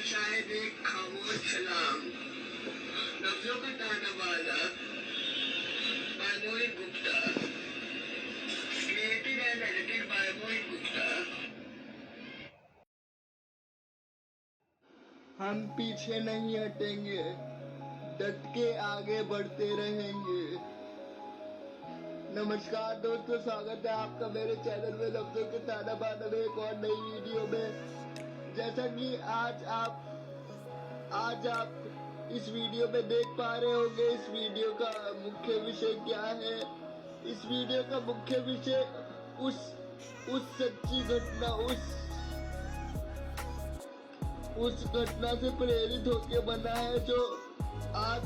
शायद एक खामोश सलाम, लफ्जों का ताना बाना, by Mohit Gupta, created and edited by Mohit Gupta. हम पीछे नहीं हटेंगे, डट के आगे बढ़ते रहेंगे। नमस्कार दोस्तों, स्वागत है आपका मेरे चैनल में लफ्जों के ताना बाना में एक और नई वीडियो में। जैसा कि आज आप इस वीडियो में देख पा रहे होंगे, इस वीडियो का मुख्य विषय क्या है। इस वीडियो का मुख्य विषय उस सच्ची घटना, उस घटना से प्रेरित होकर बना है जो आज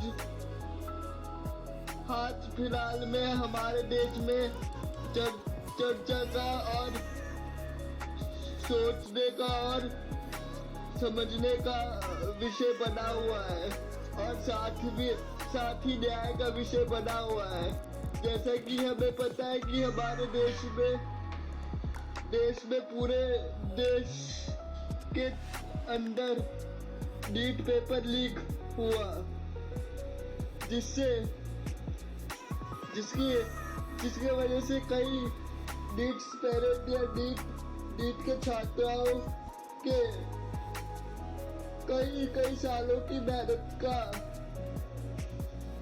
फिलहाल में हमारे देश में चर्चा का और सोचने का और समझने का विषय बना हुआ है, और साथ ही न्याय का विषय बना हुआ है। जैसा कि हमें पता है कि हमारे देश में पूरे देश के अंदर नीट पेपर लीक हुआ, जिसकी वजह से कई नीट के छात्राओं के कई सालों की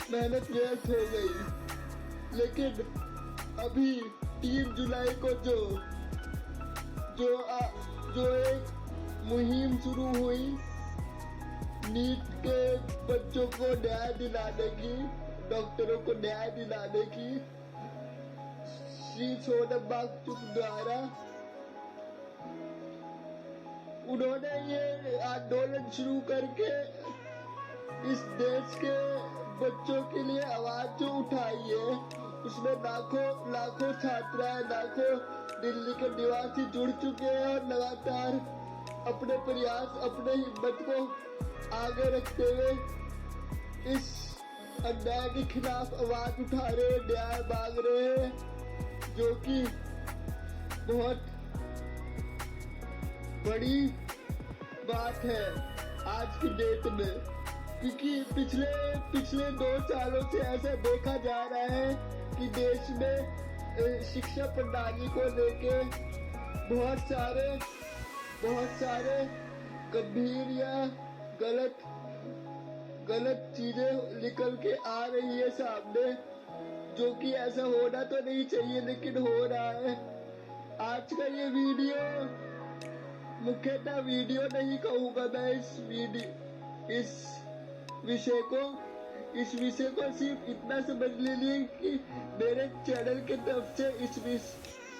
मेहनत व्यर्थ हो गई। लेकिन अभी 3 जुलाई को जो एक मुहिम शुरू हुई नीट के बच्चों को न्याय दिलाने की, डॉक्टरों को न्याय दिलाने की, श्री सोनम वांगचुक द्वारा उन्होंने ये आंदोलन शुरू करके इस देश के बच्चों के लिए आवाज जो उठाई है, उसमें लाखों छात्राएं, लाखों दिल्ली के निवासी जुड़ चुके हैं और लगातार अपने प्रयास, अपने हिम्मत को आगे रखते हुए इस अन्याय के खिलाफ आवाज उठा रहे, न्याय मांग रहे हैं, जो कि बहुत बड़ी बात है आज की डेट में। क्योंकि पिछले 2 सालों से ऐसा देखा जा रहा है कि देश में शिक्षा प्रणाली को लेके बहुत सारे गंभीर या गलत चीजें निकल के आ रही है सामने, जो कि ऐसा होना तो नहीं चाहिए लेकिन हो रहा है। आज का ये वीडियो मुख्यतः वीडियो नहीं कहूँगा मैं, इस विषय को सिर्फ इतना समझ लीजिए कि मेरे चैनल के तरफ से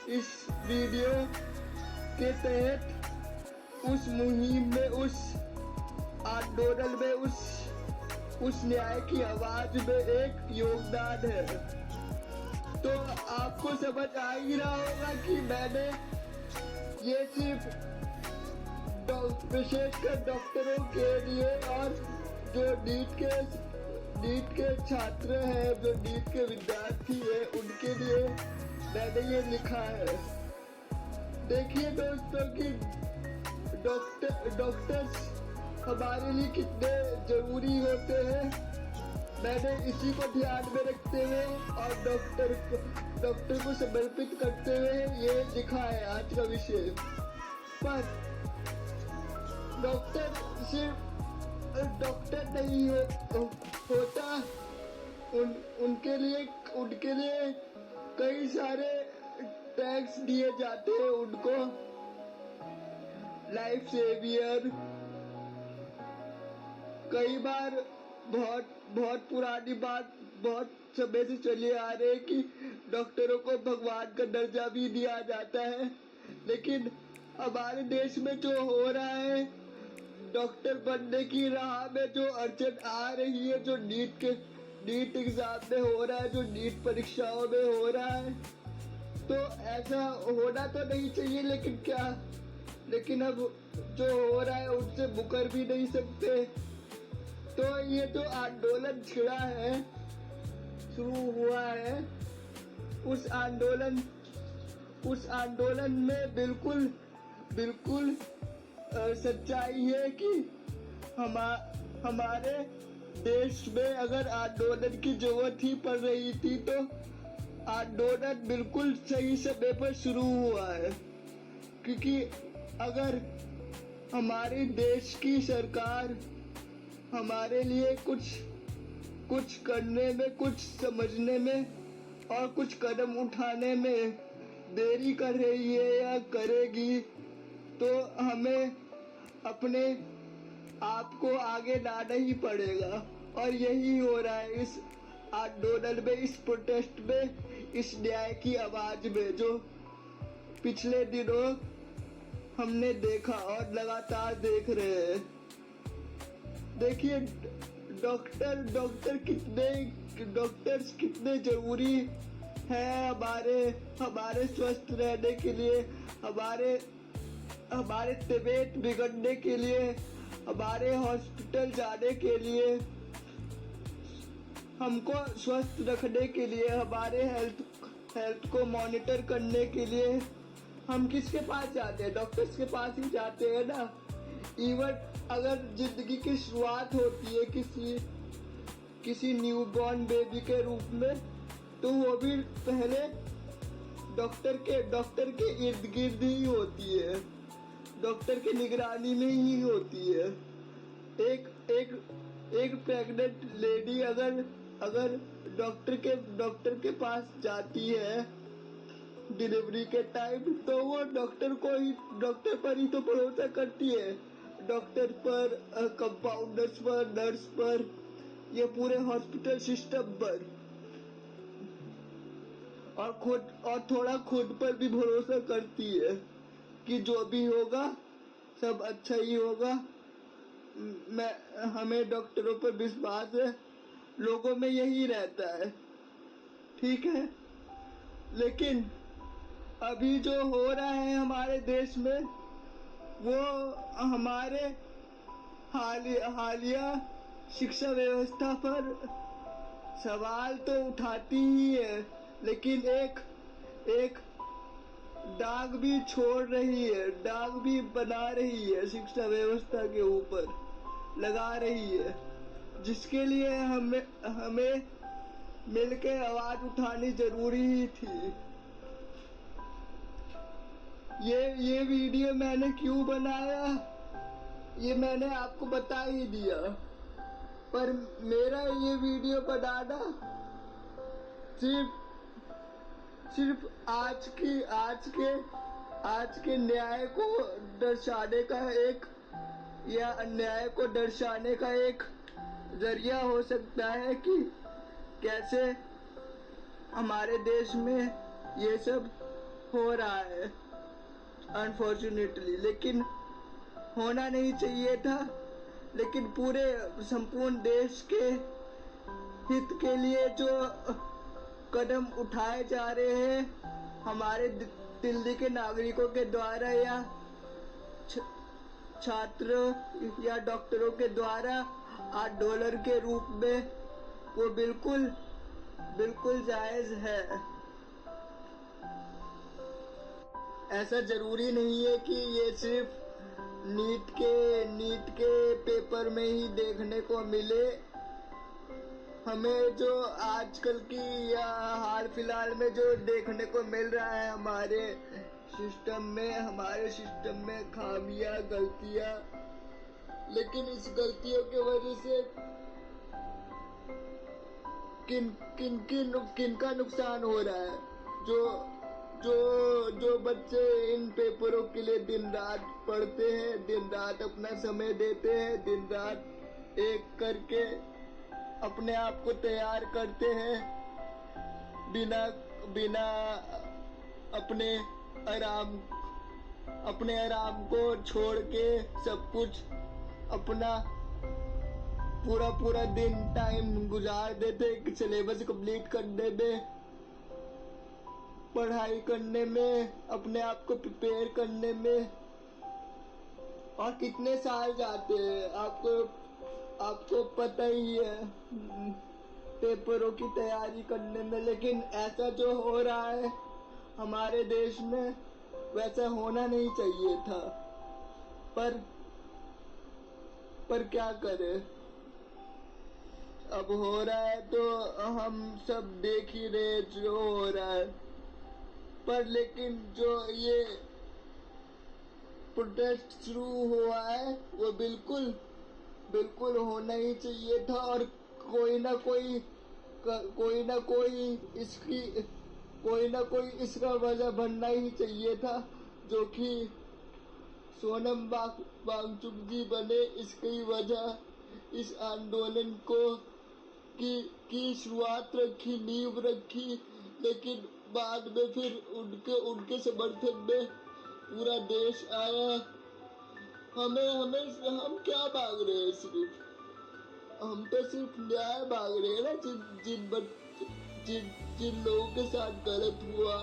इस वीडियो के तहत उस मुहिम में, उस आंदोलन में, उस न्याय की आवाज में एक योगदान है। तो आपको समझ आ ही रहा होगा कि मैंने ये सिर्फ विशेषकर डॉक्टरों के लिए और जो नीट के छात्र हैं, जो नीट के विद्यार्थी हैं, उनके लिए मैंने ये लिखा है। देखिए दोस्तों कि डॉक्टर्स हमारे लिए कितने जरूरी होते हैं, मैंने इसी को ध्यान में रखते हुए और डॉक्टर को समर्पित करते हुए ये लिखा है आज का विषय। पर डॉक्टर सिर्फ डॉक्टर नहीं होता, उनके लिए कई सारे टैग्स दिए जाते हैं उनको, लाइफ सेवियर। कई बार बहुत पुरानी बात, बहुत समय से चली आ रही है कि डॉक्टरों को भगवान का दर्जा भी दिया जाता है। लेकिन हमारे देश में जो हो रहा है, डॉक्टर बनने की राह में जो अड़चन आ रही है, जो नीट एग्जाम में हो रहा है, जो नीट परीक्षाओं में हो रहा है, तो ऐसा होना तो नहीं चाहिए। लेकिन अब जो हो रहा है उससे मुकर भी नहीं सकते। तो ये जो आंदोलन छिड़ा है, शुरू हुआ है, उस आंदोलन में बिल्कुल सच्चाई है कि हमारे देश में अगर आंदोलन की जरूरत ही पड़ रही थी तो आंदोलन बिल्कुल सही समय पर शुरू हुआ है, क्योंकि अगर हमारे देश की सरकार हमारे लिए कुछ करने में, कुछ समझने में और कुछ कदम उठाने में देरी कर रही है या करेगी, तो हमें अपने आप को आगे लाना ही पड़ेगा। और यही हो रहा है इस आंदोलन में, इस प्रोटेस्ट में, इस न्याय की आवाज में, जो पिछले दिनों हमने देखा और लगातार देख रहे हैं। देखिए डॉक्टर्स कितने जरूरी है हमारे स्वस्थ रहने के लिए, हमारे तबीयत बिगड़ने के लिए, हमारे हॉस्पिटल जाने के लिए, हमको स्वस्थ रखने के लिए, हमारे हेल्थ को मॉनिटर करने के लिए हम किसके पास जाते हैं? डॉक्टर्स के पास ही जाते हैं ना। इवन अगर जिंदगी की शुरुआत होती है किसी न्यूबॉर्न बेबी के रूप में, तो वो भी पहले डॉक्टर के इर्द गिर्द ही होती है, डॉक्टर की निगरानी में ही होती है। एक प्रेग्नेंट लेडी अगर डॉक्टर के पास जाती है डिलीवरी के टाइम, तो वो डॉक्टर पर ही तो भरोसा करती है, डॉक्टर पर, कंपाउंडर्स पर, नर्स पर, ये पूरे हॉस्पिटल सिस्टम पर, और थोड़ा खुद पर भी भरोसा करती है कि जो भी होगा सब अच्छा ही होगा। हमें डॉक्टरों पर विश्वास है, लोगों में यही रहता है, ठीक है। लेकिन अभी जो हो रहा है हमारे देश में, वो हमारे हालिया शिक्षा व्यवस्था पर सवाल तो उठाती ही है, लेकिन एक दाग भी छोड़ रही है, दाग भी बना रही है, शिक्षा व्यवस्था के ऊपर लगा रही है, जिसके लिए हमें मिलके आवाज उठानी जरूरी ही थी। ये वीडियो मैंने क्यों बनाया, ये मैंने आपको बता ही दिया, पर मेरा ये वीडियो बनाना सिर्फ आज के न्याय को दर्शाने का या अन्याय को दर्शाने का एक जरिया हो सकता है कि कैसे हमारे देश में ये सब हो रहा है अनफॉर्चुनेटली, लेकिन होना नहीं चाहिए था। लेकिन पूरे संपूर्ण देश के हित के लिए जो कदम उठाए जा रहे हैं हमारे दिल्ली के नागरिकों के द्वारा या छात्र या डॉक्टरों के द्वारा आंदोलन के रूप में, वो बिल्कुल जायज है। ऐसा जरूरी नहीं है कि ये सिर्फ नीट के पेपर में ही देखने को मिले। हमें जो आजकल की या हाल फिलहाल में जो देखने को मिल रहा है हमारे सिस्टम में खामियां, गलतियां, लेकिन इस गलतियों की वजह से किन का नुकसान हो रहा है? जो बच्चे इन पेपरों के लिए दिन रात पढ़ते हैं, दिन रात अपना समय देते हैं, दिन रात एक करके अपने आप को तैयार करते हैं, बिना अपने आराम को छोड़ के सब कुछ अपना पूरा दिन टाइम गुजार देते सिलेबस कंप्लीट करने में, पढ़ाई करने में, अपने आप को प्रिपेयर करने में, और कितने साल जाते हैं आपको पता ही है पेपरों की तैयारी करने में। लेकिन ऐसा जो हो रहा है हमारे देश में, वैसा होना नहीं चाहिए था। पर पर क्या करें, अब हो रहा है तो हम सब देख ही रहे जो हो रहा है। पर लेकिन जो ये प्रोटेस्ट शुरू हुआ है वो बिल्कुल बिल्कुल होना ही चाहिए था, और कोई ना कोई इसकी कोई ना कोई इसका वजह बनना ही चाहिए था, जो कि सोनम वांगचुक जी बने। इसकी वजह इस आंदोलन को की शुरुआत रखी, नींव रखी, लेकिन बाद में फिर उनके उनके समर्थन में पूरा देश आया। हमें हमें हम क्या मांग रहे हैं, सिर्फ हम तो सिर्फ न्याय मांग रहे हैं ना। जिन जिन जिन जिन लोगों के साथ गलत हुआ,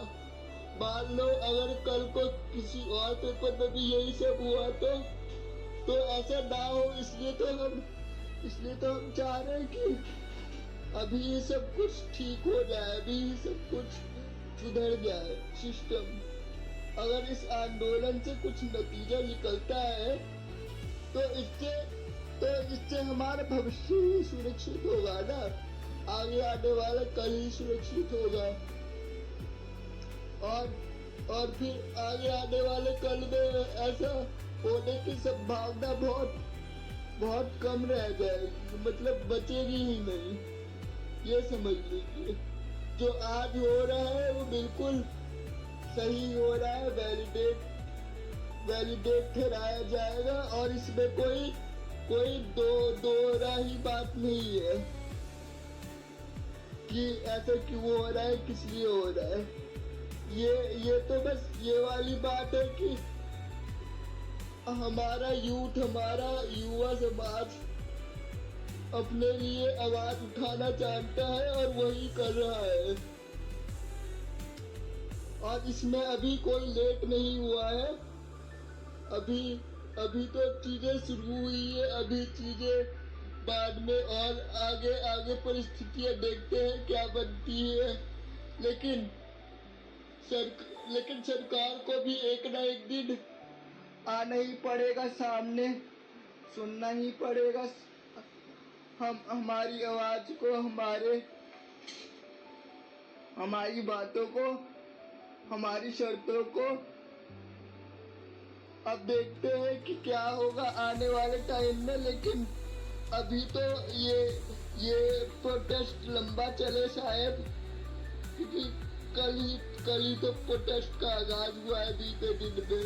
मान लो अगर कल को किसी और पेपर में भी यही सब हुआ तो ऐसा ना हो, इसलिए तो हम चाह रहे हैं कि अभी ये सब कुछ ठीक हो जाए, अभी ये सब कुछ सुधर जाए सिस्टम। अगर इस आंदोलन से कुछ नतीजा निकलता है तो इससे हमारा भविष्य ही सुरक्षित होगा ना, आगे आने वाला कल ही सुरक्षित होगा, और फिर आगे आने वाले कल में ऐसा होने की संभावना बहुत कम रह जाएगी, मतलब बचेगी ही नहीं। ये समझ लीजिए, जो आज हो रहा है वो बिल्कुल सही हो रहा है, वैलिडेट ठहराया जाएगा, और इसमें कोई दो राही बात नहीं है कि ऐसा क्यों हो रहा है, किस लिए हो रहा है। ये तो बस ये वाली बात है कि हमारा युवा समाज अपने लिए आवाज उठाना चाहता है और वही कर रहा है, और इसमें अभी कोई लेट नहीं हुआ है। अभी तो चीजें शुरू हुई है, अभी चीजें बाद में और आगे परिस्थितियां देखते हैं क्या बनती है। लेकिन सरकार को भी एक ना एक दिन आना ही पड़ेगा सामने, सुनना ही पड़ेगा हमारी आवाज को, हमारी बातों को, हमारी शर्तों को। अब देखते हैं कि क्या होगा आने वाले टाइम में, लेकिन अभी तो ये प्रोटेस्ट लंबा चले शायद, क्योंकि कल ही तो प्रोटेस्ट का आगाज हुआ है बीते दिन में।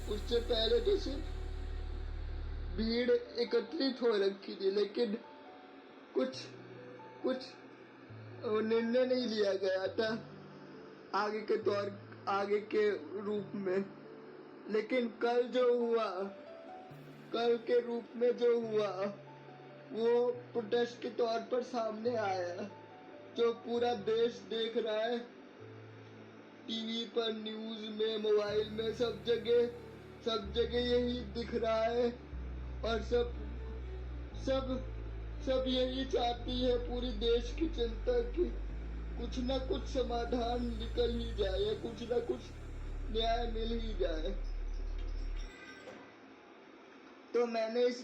उससे पहले तो सिर्फ भीड़ एकत्रित हो रखी थी, लेकिन कुछ निर्णय नहीं लिया गया था आगे के रूप में। लेकिन कल के रूप में जो हुआ वो प्रोटेस्ट के तौर पर सामने आया, जो पूरा देश देख रहा है, टीवी पर, न्यूज में, मोबाइल में, सब जगह यही दिख रहा है, और सब यही चाहती है पूरी देश की जनता की कुछ ना कुछ समाधान निकल ही जाए, कुछ ना कुछ न्याय मिल ही जाए। तो मैंने इस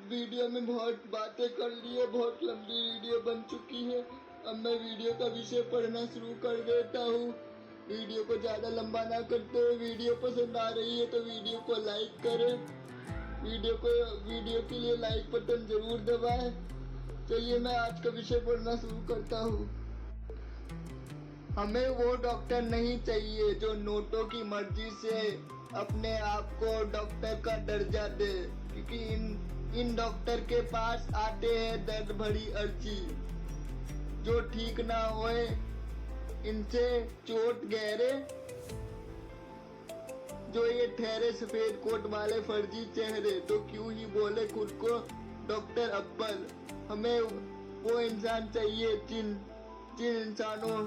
वीडियो में बहुत बातें कर ली है, बहुत लंबी वीडियो बन चुकी है। अब मैं वीडियो का विषय पढ़ना शुरू कर देता हूँ। वीडियो को ज़्यादा लंबा ना करते हुए, वीडियो पसंद आ रही है तो वीडियो को लाइक करें, वीडियो के लिए लाइक बटन जरूर दबाएं। चलिए मैं आज का विषय पढ़ना शुरू करता हूँ। हमें वो डॉक्टर नहीं चाहिए जो नोटों की मर्जी से अपने आप को डॉक्टर का दर्जा दे, क्योंकि इन डॉक्टर के पास आते हैं दर्द भरी अर्जी, जो ठीक ना होए इनसे चोट गहरे, जो ये ठहरे सफेद कोट वाले फर्जी चेहरे, तो क्यों ही बोले खुद को डॉक्टर अव्वल। हमें वो इंसान चाहिए जिन इंसानों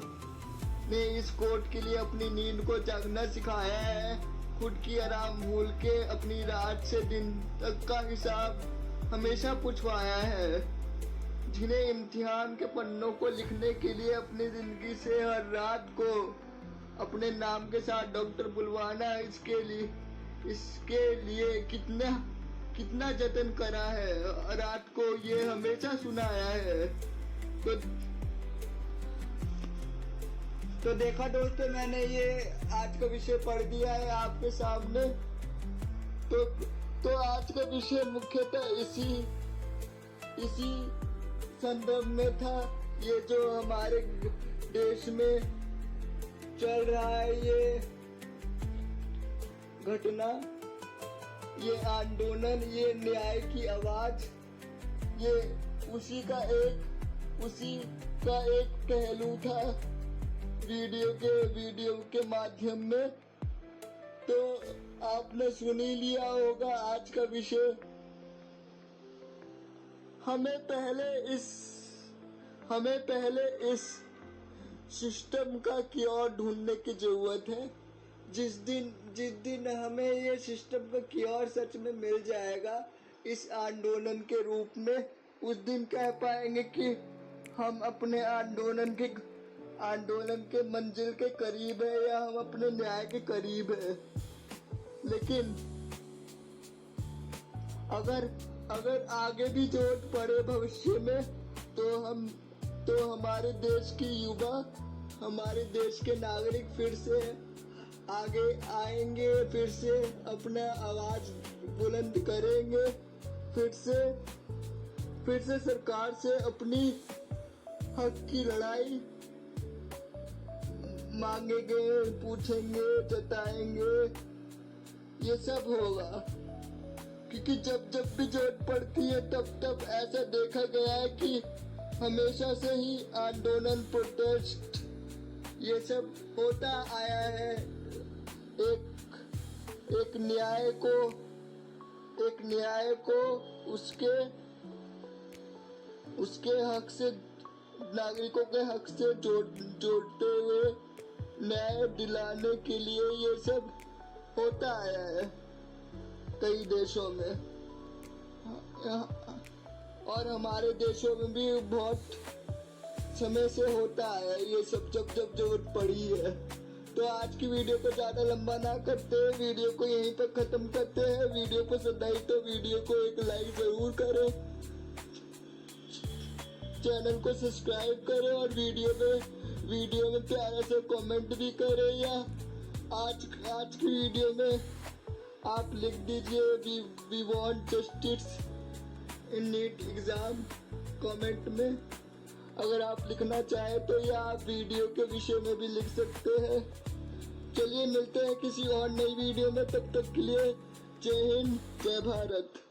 ने इस कोर्ट के लिए अपनी नींद को जागना सिखाया है, खुद की आराम भूल के अपनी रात से दिन तक का हिसाब हमेशा पूछवाया है, जिन्हें इम्तिहान के पन्नों को लिखने के लिए अपनी जिंदगी से हर रात को अपने नाम के साथ डॉक्टर बुलवाना, इसके लिए कितना जतन करा है, रात को ये हमेशा सुनाया है। तो देखा दोस्तों, मैंने ये आज का विषय पढ़ दिया है आपके सामने। तो आज का विषय मुख्यतः इसी संदर्भ में था। ये जो हमारे देश में चल रहा है, ये घटना, ये आंदोलन, ये न्याय की आवाज, ये उसी का एक पहलू था वीडियो के माध्यम में। तो आपने सुन ही लिया होगा आज का विषय। हमें पहले इस सिस्टम का क्योर ढूंढने की जरूरत है। जिस दिन हमें ये सिस्टम का क्योर सच में मिल जाएगा इस आंदोलन के रूप में, उस दिन कह पाएंगे कि हम अपने आंदोलन के मंजिल के करीब है या हम अपने न्याय के करीब है। लेकिन अगर आगे भी जरूरत पड़े भविष्य में, तो हमारे देश की युवा, हमारे देश के नागरिक फिर से आगे आएंगे, फिर से अपना आवाज बुलंद करेंगे, फिर से सरकार से अपनी हक की लड़ाई मांगेंगे, पूछेंगे, जताएंगे। ये सब होगा, क्योंकि जब भी जरूरत पड़ती है तब ऐसा देखा गया है कि हमेशा से ही आंदोलन, प्रोटेस्ट, ये सब होता आया है। एक न्याय को उसके हक से, नागरिकों के हक से जोड़ते हुए न्याय दिलाने के लिए ये सब होता आया है कई देशों में, और हमारे देशों में भी बहुत समय से होता आया है ये सब, जब जरूरत पड़ी है। तो आज की वीडियो को ज्यादा लंबा ना करते हैं, वीडियो को यहीं पर खत्म करते हैं। वीडियो पसंद आई तो वीडियो को एक लाइक जरूर करें, चैनल को सब्सक्राइब करें और वीडियो में प्यारा सा कमेंट भी करें, या आज की वीडियो में आप लिख दीजिए we want justice in NEET exam comment में, अगर आप लिखना चाहें तो, या आप वीडियो के विषय में भी लिख सकते हैं। चलिए मिलते हैं किसी और नई वीडियो में, तब तक के लिए जय हिंद, जय भारत।